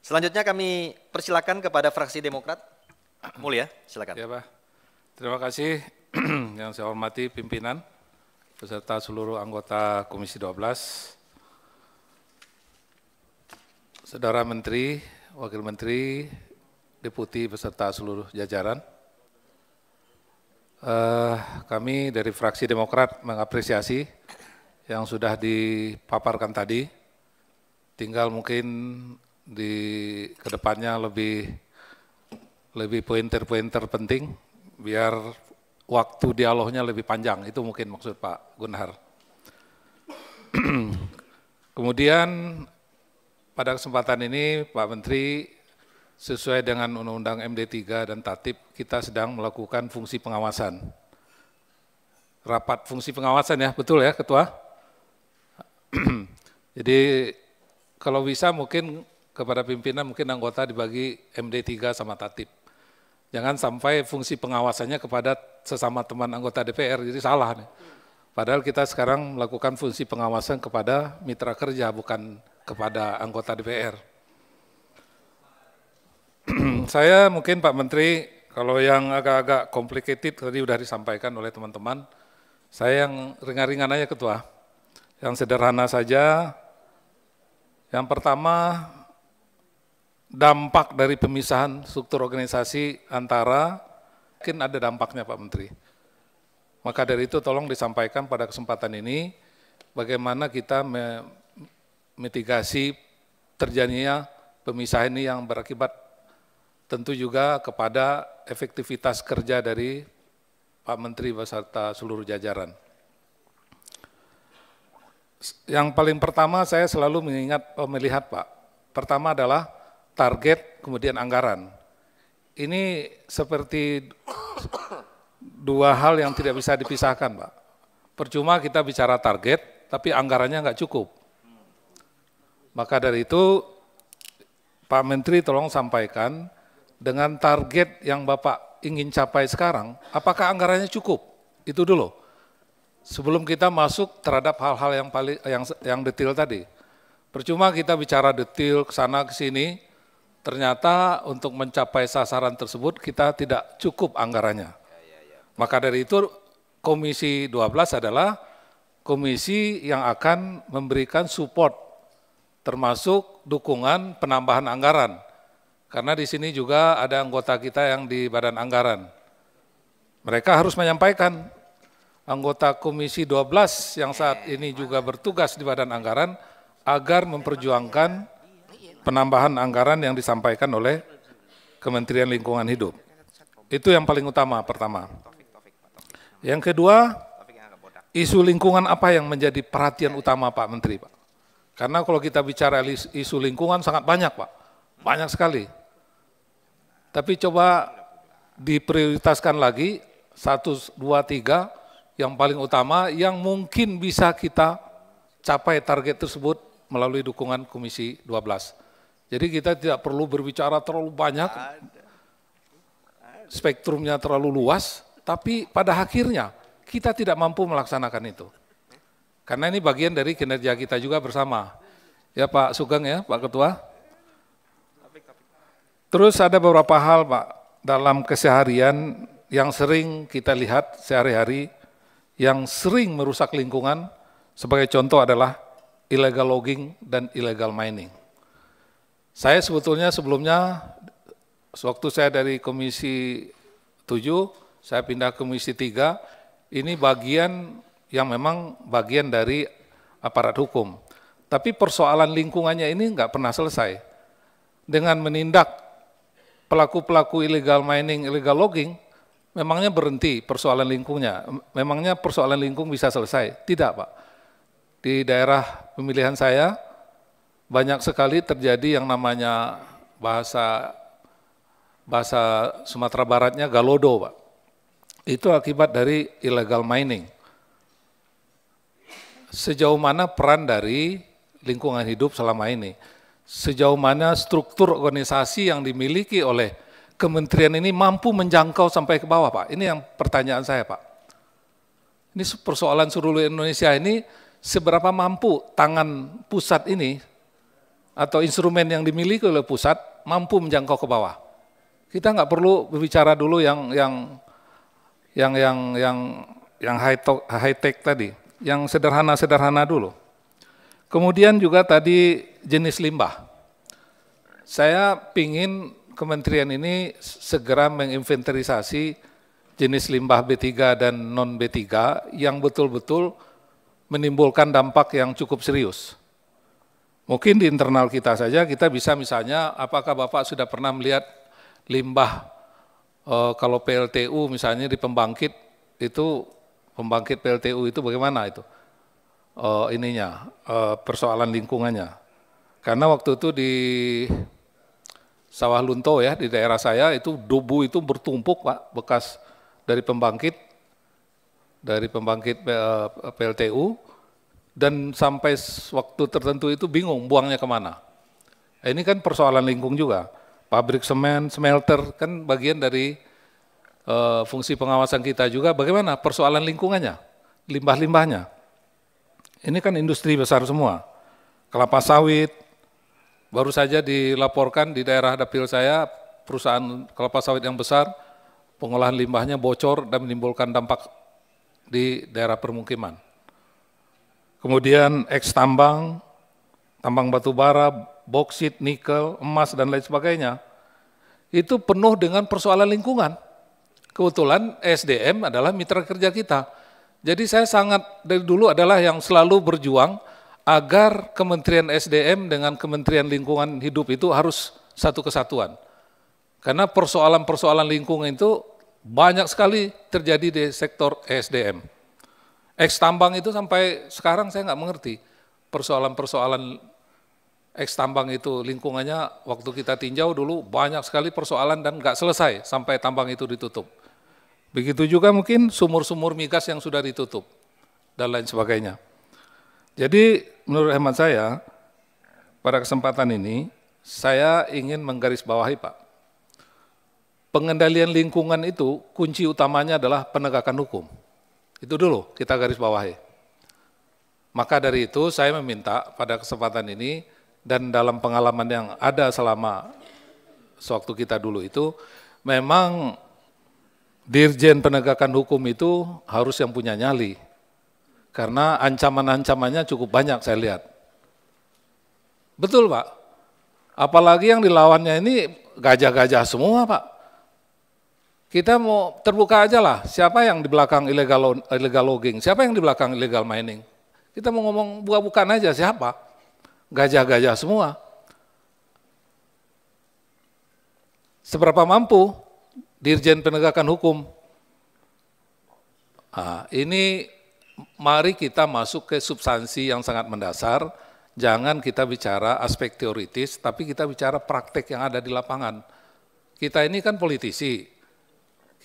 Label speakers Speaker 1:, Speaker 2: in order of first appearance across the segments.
Speaker 1: Selanjutnya kami persilakan kepada fraksi Demokrat. Mulia, silakan.
Speaker 2: Ya Pak, terima kasih yang saya hormati pimpinan beserta seluruh anggota Komisi 12, Saudara Menteri, Wakil Menteri, Deputi beserta seluruh jajaran. Kami dari fraksi Demokrat mengapresiasi yang sudah dipaparkan tadi, tinggal mungkin di kedepannya lebih pointer-pointer penting biar waktu dialognya lebih panjang, itu mungkin maksud Pak Gunhar. Kemudian pada kesempatan ini Pak Menteri, sesuai dengan Undang-Undang MD3 dan Tatip, kita sedang melakukan fungsi pengawasan. Rapat fungsi pengawasan ya, betul ya Ketua? Jadi kalau bisa mungkin kepada pimpinan, mungkin anggota dibagi MD3 sama Tatip. Jangan sampai fungsi pengawasannya kepada sesama teman anggota DPR, jadi salah nih. Padahal kita sekarang melakukan fungsi pengawasan kepada mitra kerja, bukan kepada anggota DPR. Saya mungkin Pak Menteri, kalau yang agak-agak complicated tadi sudah disampaikan oleh teman-teman, saya yang ringan-ringan aja Ketua, yang sederhana saja. Yang pertama, dampak dari pemisahan struktur organisasi antara, mungkin ada dampaknya Pak Menteri. Maka dari itu tolong disampaikan pada kesempatan ini, bagaimana kita mitigasi terjadinya pemisahan ini yang berakibat tentu juga kepada efektivitas kerja dari Pak Menteri beserta seluruh jajaran. Yang paling pertama saya selalu melihat Pak, pertama adalah target, kemudian anggaran. Ini seperti dua hal yang tidak bisa dipisahkan, Pak. Percuma kita bicara target, tapi anggarannya nggak cukup. Maka dari itu, Pak Menteri tolong sampaikan, dengan target yang Bapak ingin capai sekarang, apakah anggarannya cukup? Itu dulu. Sebelum kita masuk terhadap hal-hal yang detail tadi. Percuma kita bicara detail ke sana ke sini, ternyata untuk mencapai sasaran tersebut kita tidak cukup anggarannya. Maka dari itu Komisi 12 adalah komisi yang akan memberikan support, termasuk dukungan penambahan anggaran. Karena di sini juga ada anggota kita yang di Badan Anggaran. Mereka harus menyampaikan, anggota Komisi 12 yang saat ini juga bertugas di Badan Anggaran, agar memperjuangkan penambahan anggaran yang disampaikan oleh Kementerian Lingkungan Hidup. Itu yang paling utama pertama. Yang kedua, isu lingkungan apa yang menjadi perhatian utama Pak Menteri, Pak? Karena kalau kita bicara isu lingkungan sangat banyak, Pak. Banyak sekali. Tapi coba diprioritaskan lagi, 1, 2, 3, yang paling utama yang mungkin bisa kita capai target tersebut melalui dukungan Komisi 12. Jadi kita tidak perlu berbicara terlalu banyak, spektrumnya terlalu luas, tapi pada akhirnya kita tidak mampu melaksanakan itu. Karena ini bagian dari kinerja kita juga bersama. Ya Pak Sugeng ya, Pak Ketua. Terus ada beberapa hal Pak, dalam keseharian yang sering kita lihat sehari-hari, yang sering merusak lingkungan, sebagai contoh adalah illegal logging dan illegal mining. Saya sebetulnya sebelumnya, waktu saya dari Komisi 7, saya pindah ke Komisi 3, ini bagian yang memang bagian dari aparat hukum. Tapi persoalan lingkungannya ini nggak pernah selesai. Dengan menindak pelaku-pelaku illegal mining, illegal logging, memangnya berhenti persoalan lingkungnya, memangnya persoalan lingkung bisa selesai? Tidak Pak. Di daerah pemilihan saya, banyak sekali terjadi yang namanya bahasa Sumatera Baratnya galodo, Pak. Itu akibat dari illegal mining. Sejauh mana peran dari lingkungan hidup selama ini? Sejauh mana struktur organisasi yang dimiliki oleh kementerian ini mampu menjangkau sampai ke bawah, Pak? Ini yang pertanyaan saya, Pak. Ini persoalan seluruh Indonesia ini, seberapa mampu tangan pusat ini atau instrumen yang dimiliki oleh pusat mampu menjangkau ke bawah. Kita nggak perlu berbicara dulu yang high tech tadi, yang sederhana dulu. Kemudian juga tadi jenis limbah. Saya pingin kementerian ini segera menginventarisasi jenis limbah B3 dan non B3 yang betul-betul menimbulkan dampak yang cukup serius. Mungkin di internal kita saja kita bisa misalnya, apakah Bapak sudah pernah melihat limbah kalau PLTU misalnya di pembangkit PLTU itu bagaimana itu persoalan lingkungannya. Karena waktu itu di Sawah Lunto ya di daerah saya itu debu itu bertumpuk Pak, bekas dari pembangkit PLTU, dan sampai waktu tertentu itu bingung buangnya kemana. Ini kan persoalan lingkung juga. Pabrik semen, smelter kan bagian dari fungsi pengawasan kita juga. Bagaimana persoalan lingkungannya, limbah-limbahnya. Ini kan industri besar semua. Kelapa sawit, baru saja dilaporkan di daerah dapil saya, perusahaan kelapa sawit yang besar, pengolahan limbahnya bocor dan menimbulkan dampak di daerah permukiman. Kemudian tambang batu bara, boksit, nikel, emas, dan lain sebagainya, itu penuh dengan persoalan lingkungan. Kebetulan SDM adalah mitra kerja kita. Jadi saya sangat dari dulu adalah yang selalu berjuang agar Kementerian SDM dengan Kementerian Lingkungan Hidup itu harus satu kesatuan. Karena persoalan-persoalan lingkungan itu banyak sekali terjadi di sektor SDM. Tambang itu sampai sekarang saya nggak mengerti persoalan-persoalan tambang itu lingkungannya waktu kita tinjau dulu banyak sekali persoalan dan nggak selesai sampai tambang itu ditutup. Begitu juga mungkin sumur-sumur migas yang sudah ditutup dan lain sebagainya. Jadi menurut hemat saya pada kesempatan ini saya ingin menggarisbawahi Pak, pengendalian lingkungan itu kunci utamanya adalah penegakan hukum. Itu dulu kita garis bawahi. Maka dari itu saya meminta pada kesempatan ini dan dalam pengalaman yang ada selama sewaktu kita dulu itu, memang Dirjen Penegakan Hukum itu harus yang punya nyali. Karena ancaman-ancamannya cukup banyak saya lihat. Betul Pak. Apalagi yang dilawannya ini gajah-gajah semua Pak. Kita mau terbuka aja lah, siapa yang di belakang illegal logging, siapa yang di belakang illegal mining. Kita mau ngomong buka-bukaan aja siapa, gajah-gajah semua. Seberapa mampu Dirjen Penegakan Hukum? Nah, ini mari kita masuk ke substansi yang sangat mendasar, jangan kita bicara aspek teoritis, tapi kita bicara praktek yang ada di lapangan. Kita ini kan politisi.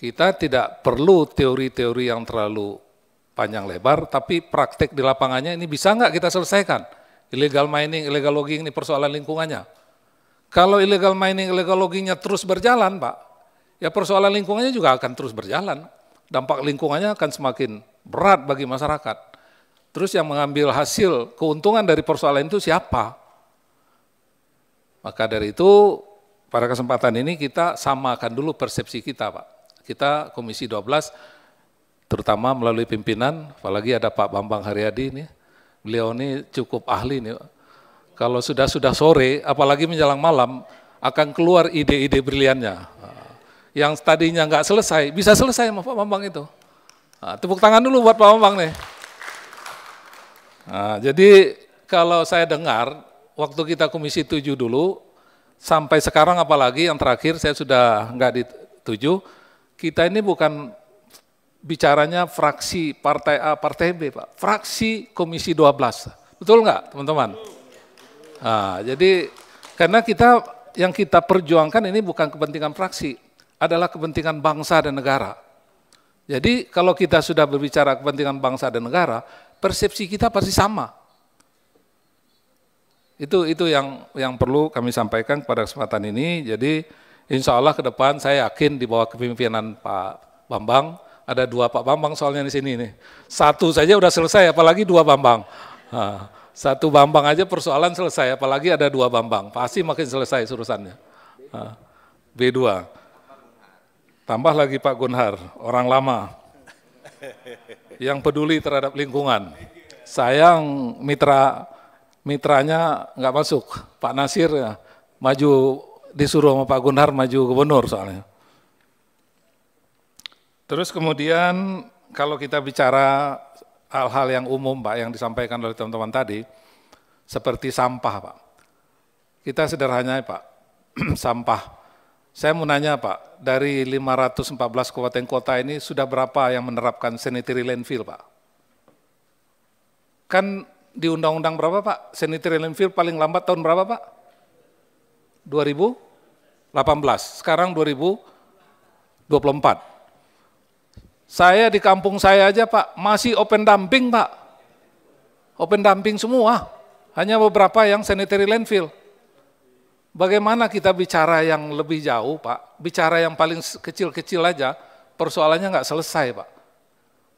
Speaker 2: Kita tidak perlu teori-teori yang terlalu panjang lebar, tapi praktek di lapangannya ini bisa nggak kita selesaikan? Illegal mining, illegal logging ini persoalan lingkungannya. Kalau illegal mining, illegal loggingnya terus berjalan Pak, ya persoalan lingkungannya juga akan terus berjalan. Dampak lingkungannya akan semakin berat bagi masyarakat. Terus yang mengambil hasil keuntungan dari persoalan itu siapa? Maka dari itu pada kesempatan ini kita samakan dulu persepsi kita Pak. Kita Komisi 12 terutama melalui pimpinan, apalagi ada Pak Bambang Haryadi ini, beliau ini cukup ahli nih. Kalau sudah sore, apalagi menjelang malam, akan keluar ide-ide briliannya. Yang tadinya nggak selesai, bisa selesai sama Pak Bambang itu. Nah, tepuk tangan dulu buat Pak Bambang nih. Nah, jadi kalau saya dengar, waktu kita Komisi 7 dulu, sampai sekarang apalagi yang terakhir saya sudah nggak di 7, kita ini bukan bicaranya fraksi partai A, partai B, Pak. Fraksi Komisi 12. Betul nggak, teman-teman? Nah, jadi karena yang kita perjuangkan ini bukan kepentingan fraksi, adalah kepentingan bangsa dan negara. Jadi kalau kita sudah berbicara kepentingan bangsa dan negara, persepsi kita pasti sama. Itu yang perlu kami sampaikan pada kesempatan ini. Jadi insya Allah ke depan saya yakin di bawah kepemimpinan Pak Bambang, ada 2 Pak Bambang soalnya di sini nih. 1 saja udah selesai, apalagi 2 Bambang. Nah, Satu Bambang aja persoalan selesai, apalagi ada 2 Bambang, pasti makin selesai urusannya. B2. Tambah lagi Pak Gunhar, orang lama, yang peduli terhadap lingkungan. Sayang mitranya nggak masuk, Pak Nasir ya, maju disuruh sama Pak Gunhar maju gubernur soalnya. Terus kemudian kalau kita bicara hal-hal yang umum Pak yang disampaikan oleh teman-teman tadi, seperti sampah Pak. Kita sederhananya Pak, sampah. Saya mau nanya Pak, dari 514 kabupaten kota ini sudah berapa yang menerapkan sanitary landfill Pak? Kan di undang-undang berapa Pak? Sanitary landfill paling lambat tahun berapa Pak? 2018, sekarang 2024. Saya di kampung saya aja Pak, masih open dumping Pak. Open dumping semua, hanya beberapa yang sanitary landfill. Bagaimana kita bicara yang lebih jauh Pak, bicara yang paling kecil-kecil aja, persoalannya nggak selesai Pak.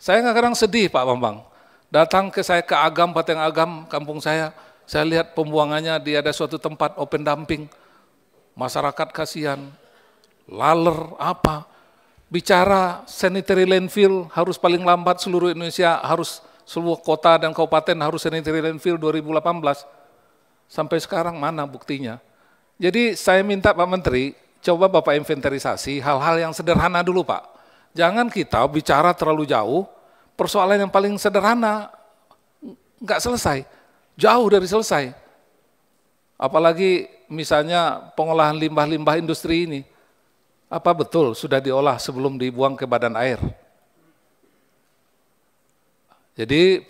Speaker 2: Saya kadang sedih Pak Bambang, datang ke saya ke Agam, Pateng Agam, kampung saya lihat pembuangannya di ada suatu tempat open dumping, masyarakat kasihan, laler apa, bicara sanitary landfill harus paling lambat seluruh Indonesia, harus seluruh kota dan kabupaten harus sanitary landfill 2018. Sampai sekarang mana buktinya? Jadi saya minta Pak Menteri, coba Bapak inventarisasi hal-hal yang sederhana dulu Pak. Jangan kita bicara terlalu jauh, persoalan yang paling sederhana nggak selesai, jauh dari selesai. Apalagi misalnya pengolahan limbah-limbah industri ini. Apa betul sudah diolah sebelum dibuang ke badan air? Jadi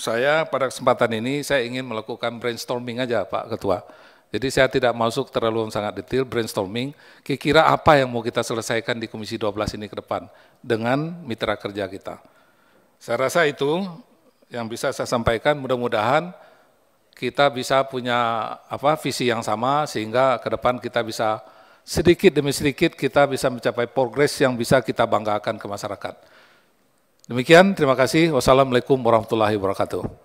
Speaker 2: saya pada kesempatan ini saya ingin melakukan brainstorming aja Pak Ketua. Jadi saya tidak masuk terlalu sangat detail brainstorming, kira-kira apa yang mau kita selesaikan di Komisi 12 ini ke depan dengan mitra kerja kita. Saya rasa itu yang bisa saya sampaikan, mudah-mudahan kita bisa punya visi yang sama sehingga ke depan kita bisa sedikit demi sedikit kita bisa mencapai progres yang bisa kita banggakan ke masyarakat. Demikian, terima kasih. Wassalamualaikum warahmatullahi wabarakatuh.